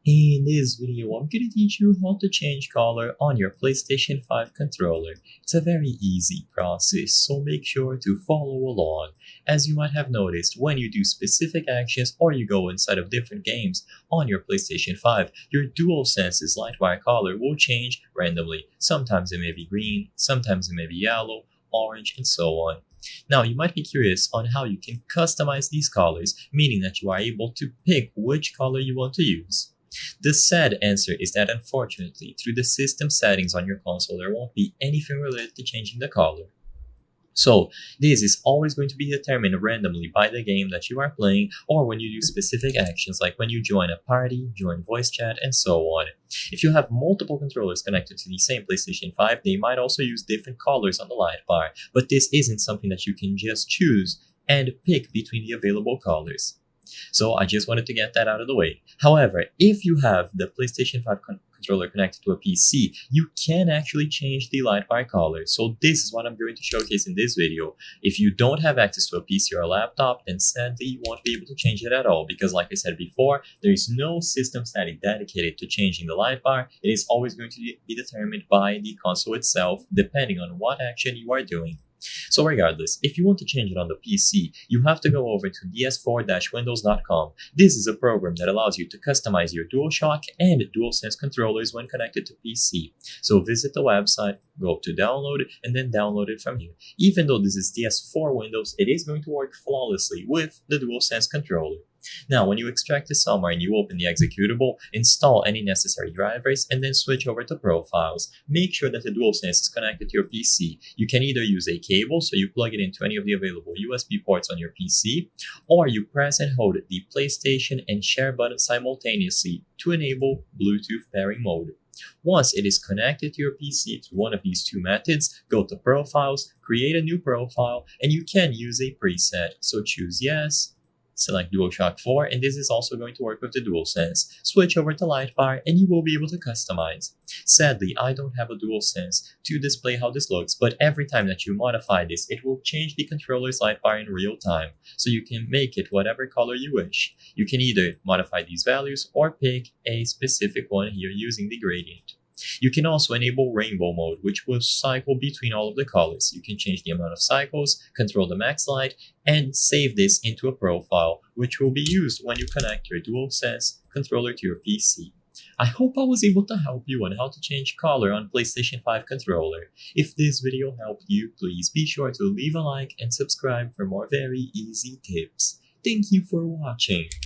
In this video, I'm going to teach you how to change color on your PlayStation 5 controller. It's a very easy process, so make sure to follow along. As you might have noticed, when you do specific actions or you go inside of different games on your PlayStation 5, your DualSense's lightwire color will change randomly. Sometimes it may be green, sometimes it may be yellow, orange, and so on. Now, you might be curious on how you can customize these colors, meaning that you are able to pick which color you want to use. The sad answer is that unfortunately, through the system settings on your console, there won't be anything related to changing the color. So, this is always going to be determined randomly by the game that you are playing or when you do specific actions like when you join a party, join voice chat, and so on. If you have multiple controllers connected to the same PlayStation 5, they might also use different colors on the light bar, but this isn't something that you can just choose and pick between the available colors. So I just wanted to get that out of the way. However, if you have the PlayStation 5 controller connected to a PC, you can actually change the light bar color. So this is what I'm going to showcase in this video. If you don't have access to a PC or a laptop, then sadly you won't be able to change it at all, because like I said before, there is no system setting dedicated to changing the light bar. It is always going to be determined by the console itself, depending on what action you are doing. So regardless, if you want to change it on the PC, you have to go over to ds4-windows.com. This is a program that allows you to customize your DualShock and DualSense controllers when connected to PC. So visit the website, go up to download it, and then download it from here. Even though this is DS4 Windows, it is going to work flawlessly with the DualSense controller. Now, when you extract this somewhere and you open the executable, install any necessary drivers and then switch over to Profiles. Make sure that the DualSense is connected to your PC. You can either use a cable, so you plug it into any of the available USB ports on your PC, or you press and hold the PlayStation and share button simultaneously to enable Bluetooth pairing mode. Once it is connected to your PC through one of these two methods, go to Profiles, create a new profile, and you can use a preset. So choose Yes, select DualShock 4, and this is also going to work with the DualSense. Switch over to Lightbar and you will be able to customize. Sadly, I don't have a DualSense to display how this looks, but every time that you modify this, it will change the controller's lightbar in real time, so you can make it whatever color you wish. You can either modify these values or pick a specific one here using the gradient. You can also enable rainbow mode, which will cycle between all of the colors. You can change the amount of cycles, control the max light, and save this into a profile, which will be used when you connect your DualSense controller to your PC. I hope I was able to help you on how to change color on PlayStation 5 controller. If this video helped you, please be sure to leave a like and subscribe for more very easy tips. Thank you for watching.